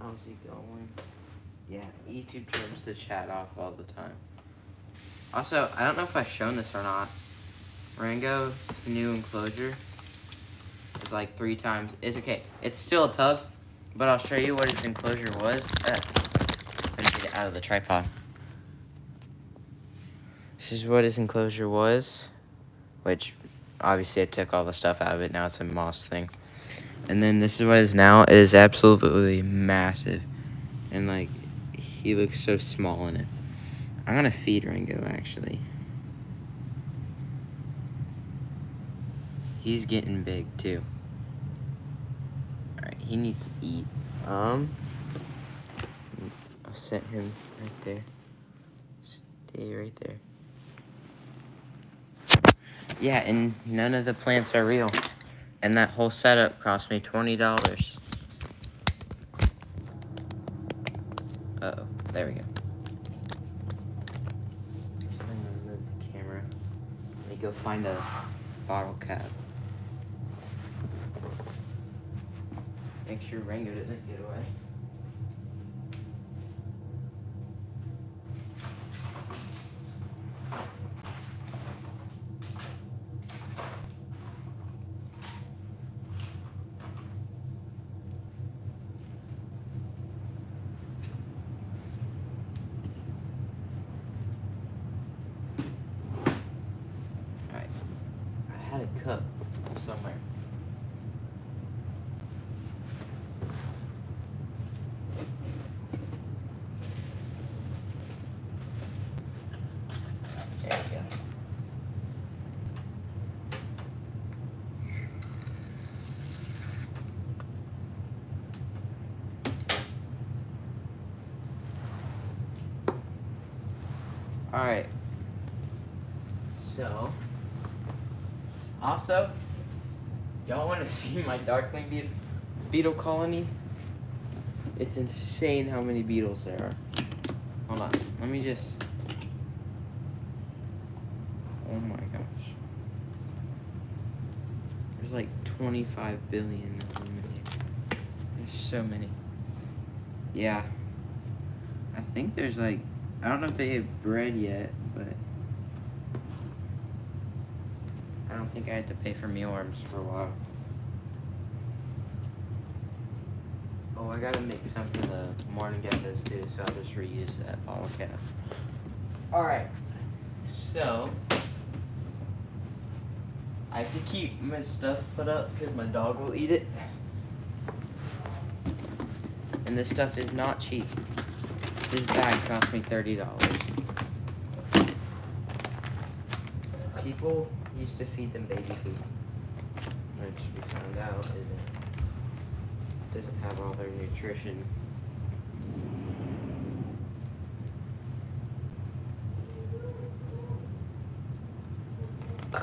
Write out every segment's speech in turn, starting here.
How's he going? Yeah, YouTube turns the chat off all the time. Also, I don't know if I've shown this or not. Rango's new enclosure is like 3 times. It's okay. It's still a tub, but I'll show you what his enclosure was. Let me get it out of the tripod. This is what his enclosure was, which obviously I took all the stuff out of it. Now it's a moss thing. And then this is what it is now. It is absolutely massive. And like, he looks so small in it. I'm gonna feed Rango actually. He's getting big too. Alright, he needs to eat. I'll set him right there. Stay right there. Yeah, and none of the plants are real. And that whole setup cost me $20. Uh-oh, there we go. So I'm gonna move the camera. Let me go find a bottle cap. Make sure Rango doesn't get away. Alright. I had a cup somewhere. There we go. Alright. So, also, y'all want to see my darkling beetle colony? It's insane how many beetles there are. Hold on, let me just... Oh my gosh. There's like 25 billion of them in here. There's so many. Yeah. I think there's like... I don't know if they have bred yet, but... I don't think I had to pay for mealworms for a while. Oh, I gotta make some for the morning geckos too, so I'll just reuse that bottle cap. Alright, so... I have to keep my stuff put up because my dog will eat it. And this stuff is not cheap. This bag cost me $30. People used to feed them baby food, which we found out doesn't have all their nutrition.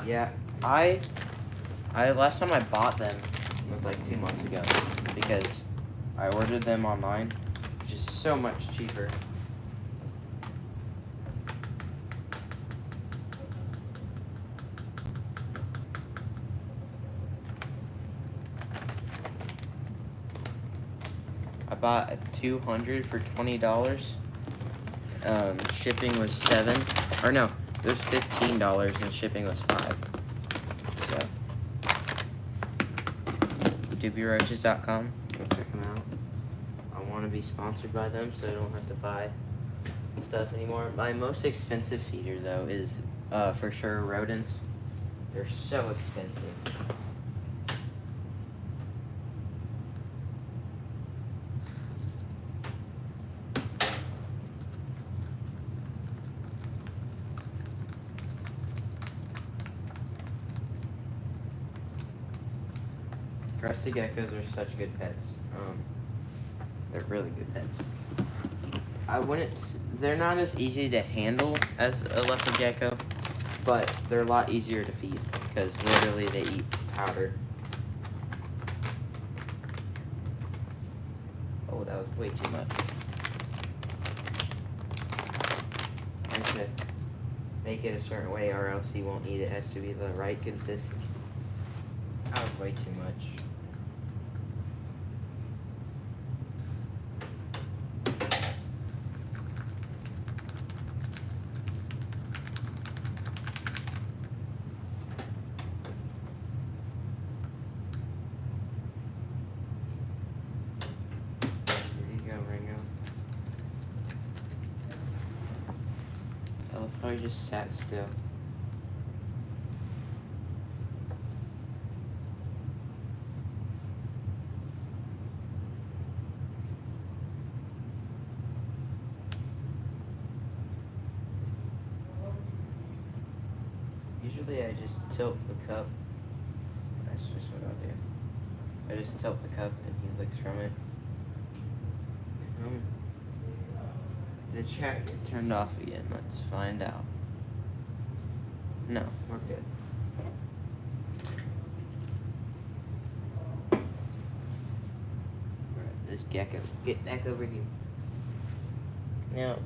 Yeah, I last time I bought them was like 2 months ago because I ordered them online, which is so much cheaper. I bought 200 for $20. Shipping was $7, or no, it was $15 and shipping was $5. So, doobieroaches.com. Go check them out. I want to be sponsored by them, so I don't have to buy stuff anymore. My most expensive feeder though is for sure rodents. They're so expensive. Rusty geckos are such good pets. They're really good pets. They're not as easy to handle as a leopard gecko, but they're a lot easier to feed because literally they eat powder. Oh, that was way too much. I have to make it a certain way or else he won't eat it. It has to be the right consistency. That was way too much. he just sat still. Usually I just tilt the cup. That's just what I'll do. I just tilt the cup and he licks from it. The chat get turned off again. Let's find out. No, we're good. Alright, this gecko. Get back over here. Now,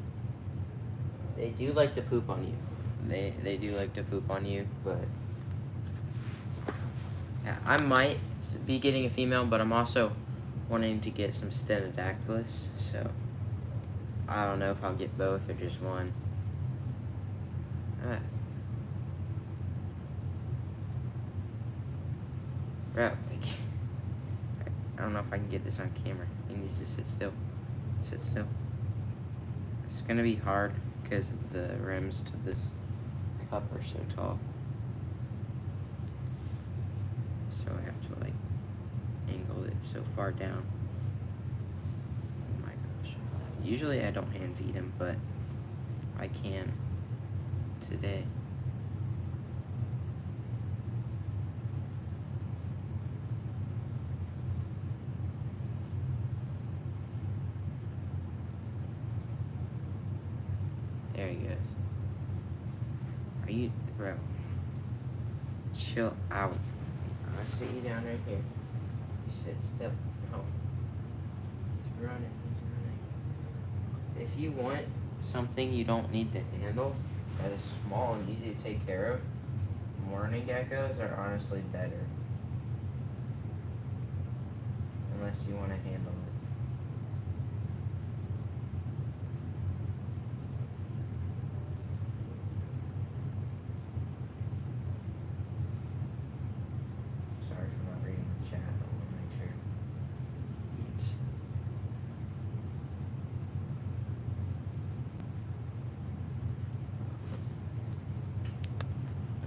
they do like to poop on you. They do like to poop on you, but yeah, I might be getting a female, but I'm also wanting to get some stenodactylus, so I don't know if I'll get both or just one. Alright. Bro, I don't know if I can get this on camera. He needs to sit still. Sit still. It's gonna be hard because the rims to this cup are so tall. So I have to like angle it so far down. Oh my gosh. Usually I don't hand feed him, but I can today. There he goes. Are you, bro? Chill out. I'll sit you down right here. You sit still. No. He's running. He's running. If you want something you don't need to handle, that is small and easy to take care of, morning geckos are honestly better. Unless you want to handle it.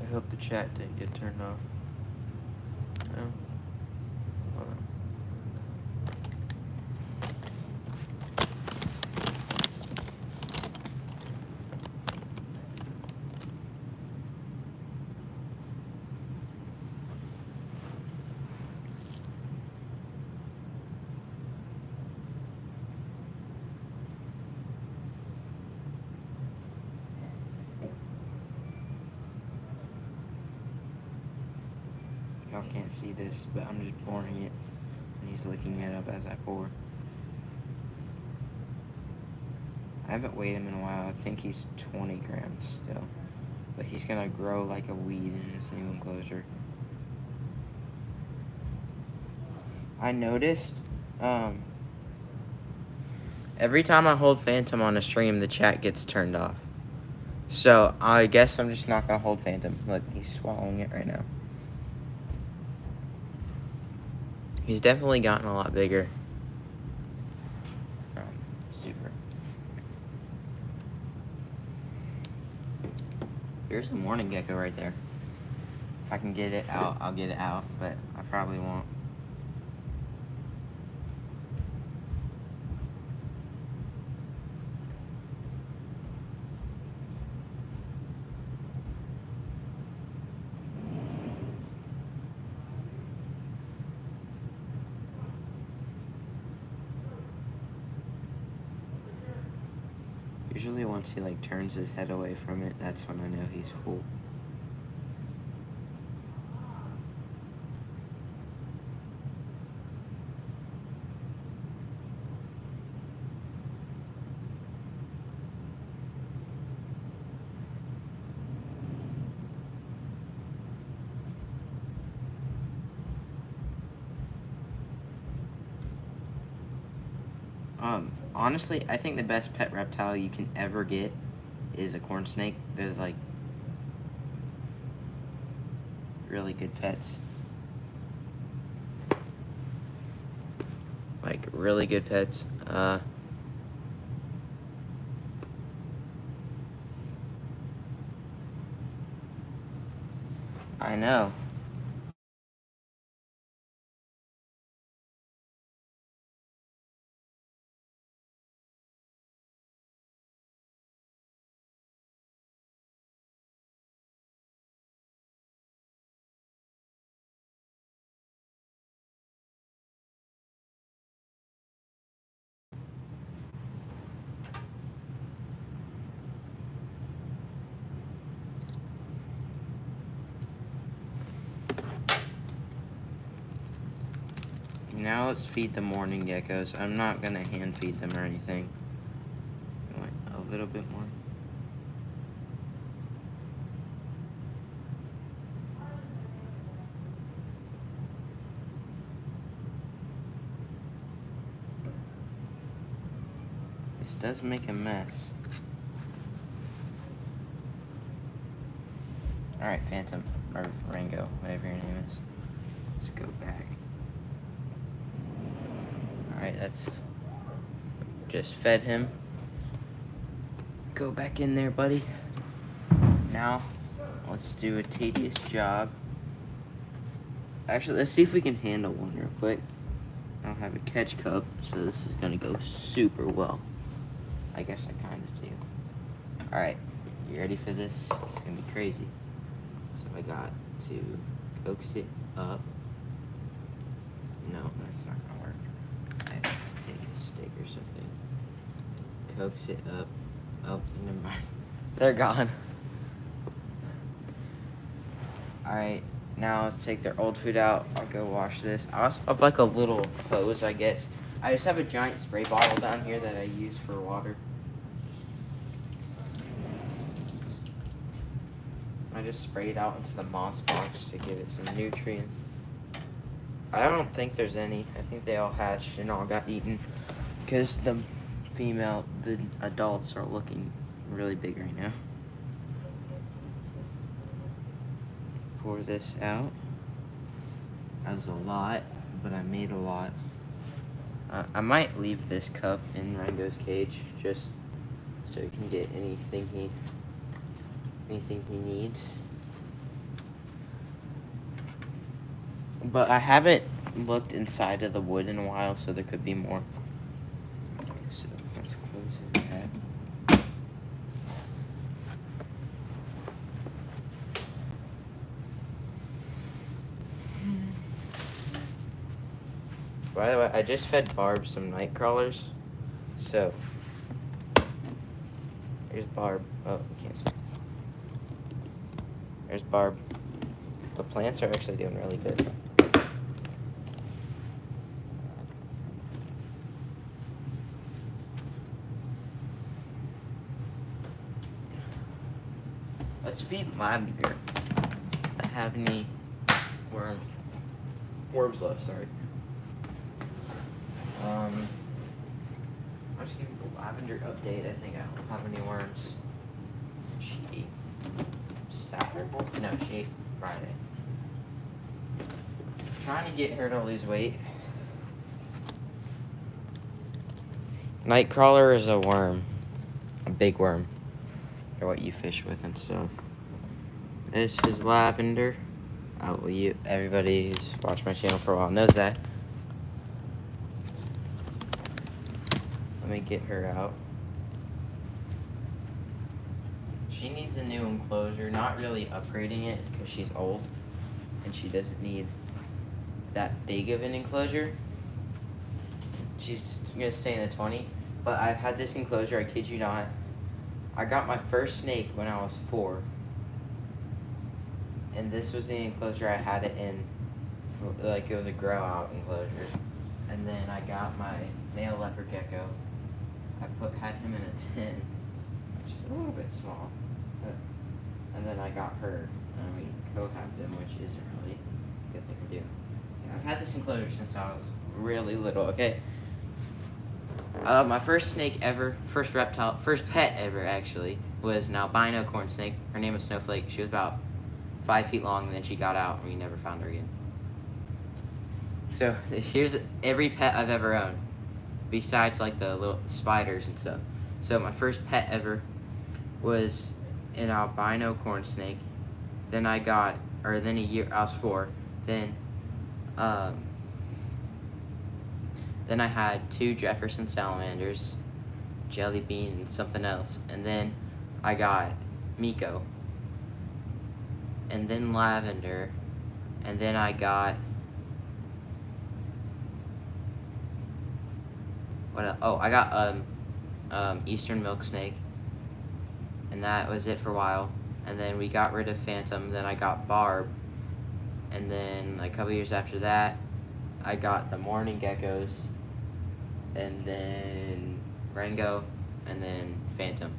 I hope the chat didn't get turned off. No? Hold on. Y'all can't see this, but I'm just pouring it, and he's licking it up as I pour. I haven't weighed him in a while. I think he's 20 grams still, but he's gonna grow like a weed in this new enclosure. I noticed, every time I hold Phantom on a stream, the chat gets turned off. So I guess I'm just not gonna hold Phantom. Look, he's swallowing it right now. He's definitely gotten a lot bigger. Super. Here's the morning gecko right there. If I can get it out, I'll get it out, but I probably won't. Usually once he like turns his head away from it, that's when I know he's full. Honestly, I think the best pet reptile you can ever get is a corn snake. They're like really good pets. Like really good pets. I know. Now let's feed the morning geckos. I'm not gonna hand feed them or anything. A little bit more. This does make a mess. Alright, Phantom, or Rango, whatever your name is. Let's go back. Alright, that's just fed him. Go back in there, buddy. Now, let's do a tedious job. Actually, let's see if we can handle one real quick. I don't have a catch cup, so this is gonna go super well. I guess I kind of do. Alright, you ready for this? It's gonna be crazy. So I got to coax it up. No, that's not gonna work. I have to take a stick or something. Coax it up. Oh, never mind. They're gone. Alright, now let's take their old food out. I'll go wash this. I also have like a little hose, I guess. I just have a giant spray bottle down here that I use for water. I just spray it out into the moss box to give it some nutrients. I don't think there's any. I think they all hatched and all got eaten because the adults are looking really big right now. Pour this out. That was a lot, but I made a lot. I might leave this cup in Rango's cage just so he can get anything he needs. But I haven't looked inside of the wood in a while, so there could be more. So let's close it. By the way, I just fed Barb some night crawlers. So here's Barb. Oh, you can't see. There's Barb. The plants are actually doing really good. Let's feed Lavender. I have any worms left, sorry. I'll just give you the Lavender update. I think I don't have any worms. She ate Saturday? No, she ate Friday. Trying to get her to lose weight. Nightcrawler is a worm. A big worm. Or what you fish with and stuff. This is Lavender. Everybody who's watched my channel for a while knows that. Let me get her out. She needs a new enclosure. Not really upgrading it because she's old and she doesn't need that big of an enclosure. She's gonna stay in the 20. But I've had this enclosure, I kid you not. I got my first snake when I was 4. And this was the enclosure I had it in. Like it was a grow out enclosure. And then I got my male leopard gecko. I had him in a tin, which is a little bit small. And then I got her, and we co-have them, which isn't really a good thing to do. Yeah, I've had this enclosure since I was really little, okay? My first snake ever, first pet ever actually, was an albino corn snake. Her name was Snowflake. She was about 5 feet long, and then she got out, and we never found her again. So here's every pet I've ever owned, besides like the little spiders and stuff. So my first pet ever was an albino corn snake. Then I got or then a year, I was 4. Then I had 2 Jefferson salamanders, Jelly Bean, and something else. And then I got Miko. And then Lavender. And then I got... what else? Oh, I got Eastern Milk Snake. And that was it for a while. And then we got rid of Phantom. Then I got Barb. And then like, a couple years after that, I got the Morning Geckos. And then Rango. And then Phantom.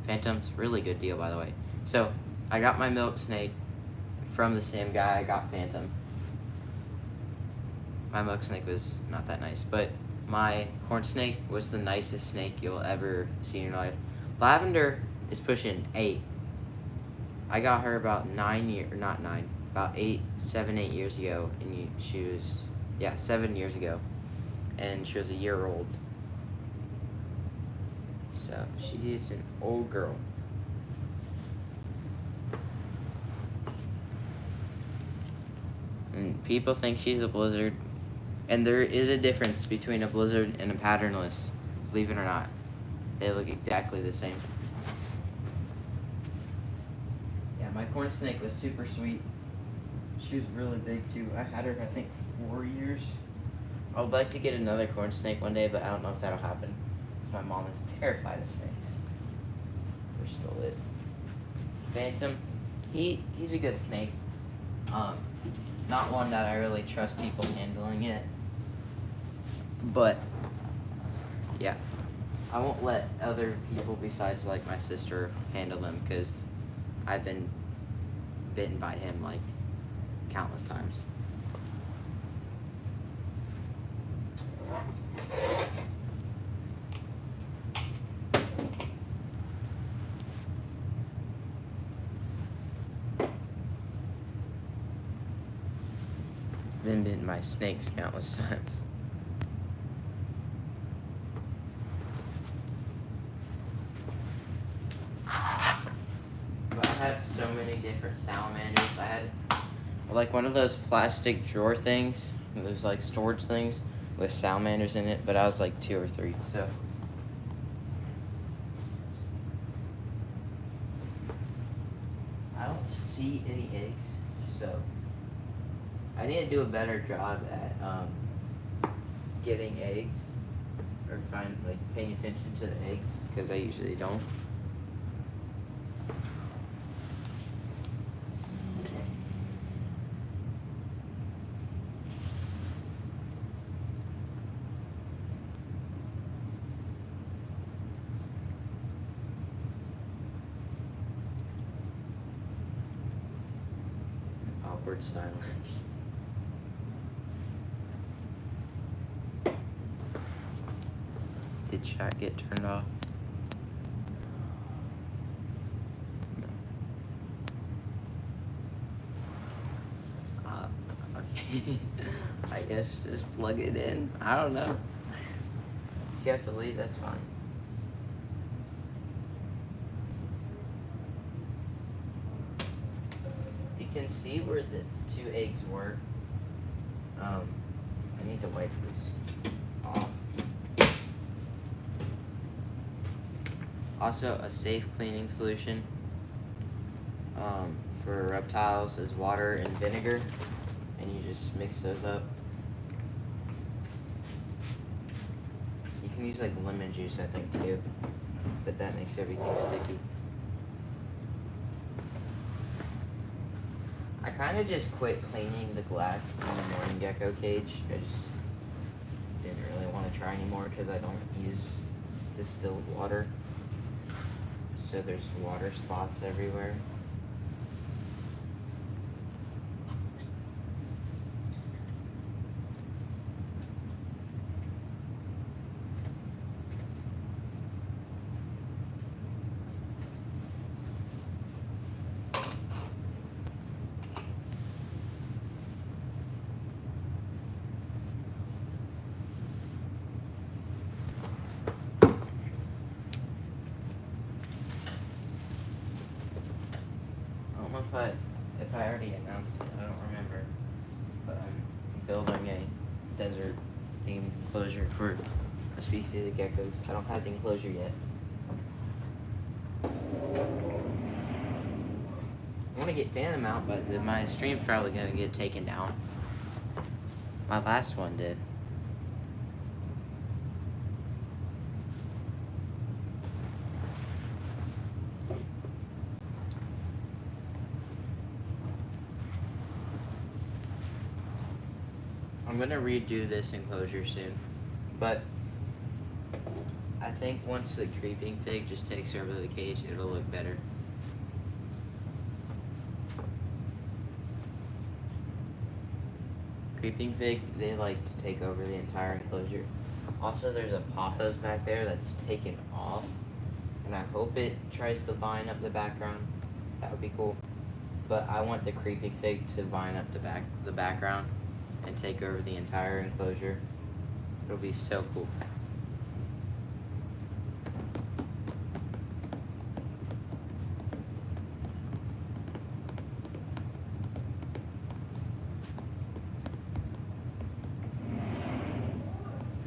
Phantom's really good deal, by the way. So I got my Milk Snake from the same guy I got Phantom. My Milk Snake was not that nice, but my Corn Snake was the nicest snake you'll ever see in your life. Lavender is pushing 8. I got her about 9 years, not 9, about 7, 8 years ago, and she was, 7 years ago, and she was a year old. So she is an old girl. And people think she's a blizzard, and there is a difference between a blizzard and a patternless, believe it or not. They look exactly the same. Yeah, my corn snake was super sweet. She was really big too. I had her, I think, 4 years. I would like to get another corn snake one day, but I don't know if that'll happen, because my mom is terrified of snakes. We're still lit. Phantom, he's a good snake. Not one that I really trust people handling it. But, yeah. I won't let other people besides, like, my sister handle them, because I've been bitten by him, like, countless times. Been bitten by snakes countless times. But I had so many different salamanders. I had like one of those plastic drawer things, those like storage things with salamanders in it, but I was like 2 or 3, so. I don't see any eggs, so. I need to do a better job at getting eggs, or paying attention to the eggs, because I usually don't. Awkward silence. Did chat get turned off? No. Okay. I guess just plug it in. I don't know. If you have to leave, that's fine. You can see where the 2 eggs were. I need to wipe this off. Also, a safe cleaning solution for reptiles is water and vinegar, and you just mix those up. You can use like lemon juice, I think, too, but that makes everything sticky. I kind of just quit cleaning the glass in the morning gecko cage. I just didn't really want to try anymore because I don't use distilled water. So there's water spots everywhere. I if I already announced it, I don't remember. But I'm building a desert themed enclosure for a species of geckos. I don't have the enclosure yet. I want to get Phantom out, but my stream's probably going to get taken down. My last one did. I'm going to redo this enclosure soon, but I think once the creeping fig just takes over the cage, it'll look better. Creeping fig, they like to take over the entire enclosure. Also, there's a pothos back there that's taken off, and I hope it tries to vine up the background. That would be cool. But I want the creeping fig to vine up the background and take over the entire enclosure. It'll be so cool.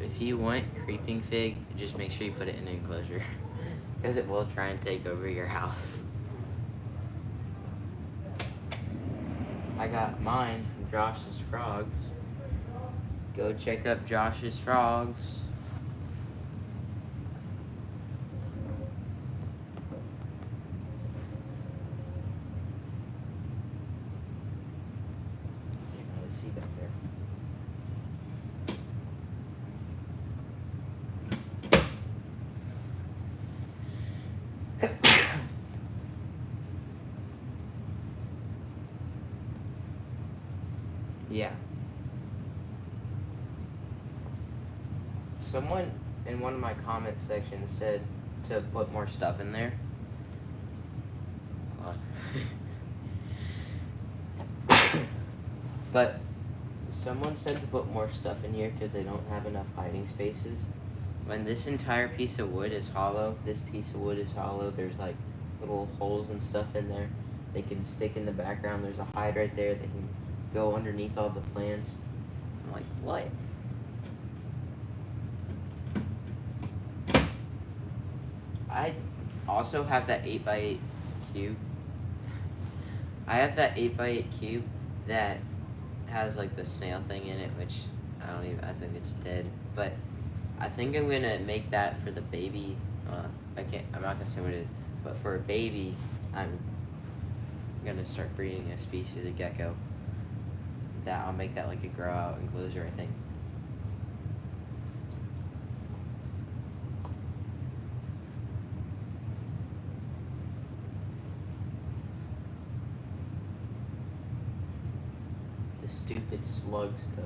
If you want creeping fig, just make sure you put it in an enclosure, because it will try and take over your house. I got mine from Josh's Frogs. Go check up Josh's Frogs. Can't really see back there. Yeah. Someone in one of my comment sections said to put more stuff in there. But someone said to put more stuff in here because they don't have enough hiding spaces. When this entire piece of wood is hollow, this piece of wood is hollow, there's like little holes and stuff in there. They can stick in the background. There's a hide right there. They can go underneath all the plants. I'm like, what? I also have that 8x8 cube. I have that 8x8 cube that has like the snail thing in it, which I think it's dead. But I think I'm gonna make that for the baby. I'm not gonna say what it is, but for a baby, I'm gonna start breeding a species of gecko. That I'll make that like a grow out enclosure, I think. The stupid slug stuff.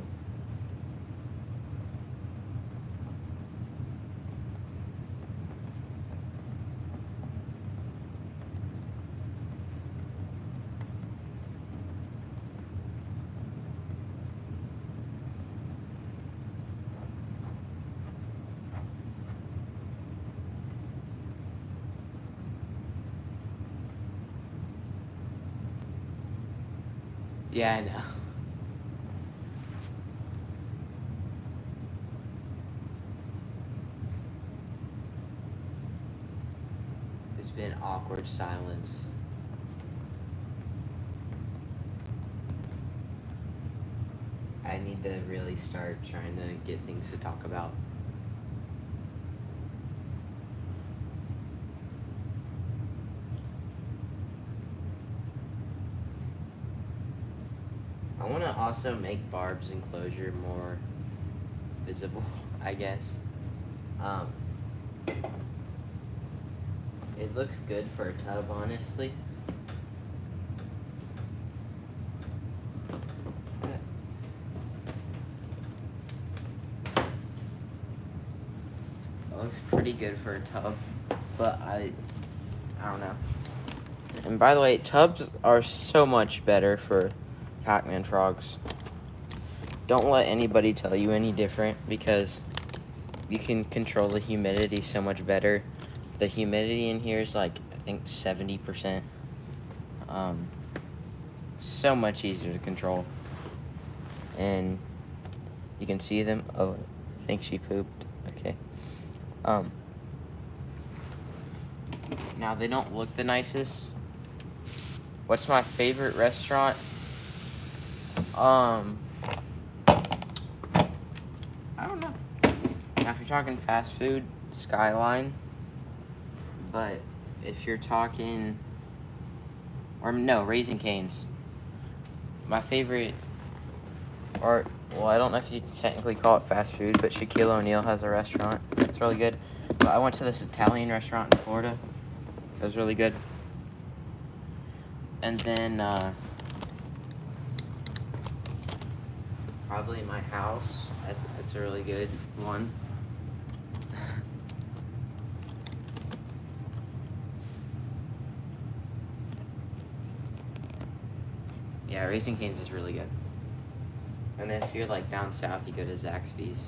Yeah, I know. It's been awkward silence. I need to really start trying to get things to talk about. I want to also make Barb's enclosure more visible, I guess. It looks good for a tub, honestly. It looks pretty good for a tub, but I don't know. And by the way, tubs are so much better for Pac-Man frogs. Don't let anybody tell you any different, because you can control the humidity so much better. The humidity in here is like, I think 70%. so much easier to control. And you can see them. Oh, I think she pooped. Okay. Now they don't look the nicest. What's my favorite restaurant? I don't know. Now if you're talking fast food, Skyline. But if you're talking, or no, Raising Cane's. My favorite, or, well, I don't know if you technically call it fast food, but Shaquille O'Neal has a restaurant. It's really good. But I went to this Italian restaurant in Florida. It was really good. And then, probably my house. That's a really good one. Yeah, Raising Cane's is really good. And if you're like down south, you go to Zaxby's.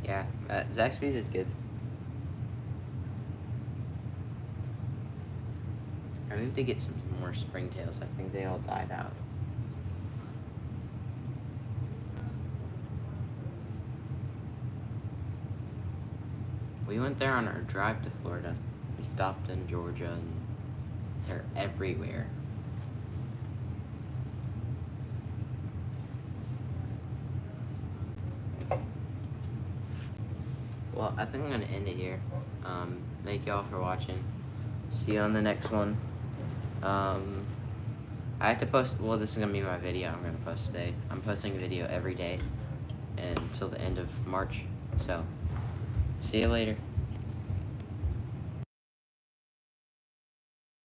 Yeah, Zaxby's is good. I need to get some more springtails. I think they all died out. We went there on our drive to Florida. We stopped in Georgia, and they're everywhere. Well, I think I'm gonna end it here. Thank y'all for watching. See you on the next one. I have to post, well, this is gonna be my video I'm gonna post today. I'm posting a video every day until the end of March, so see you later.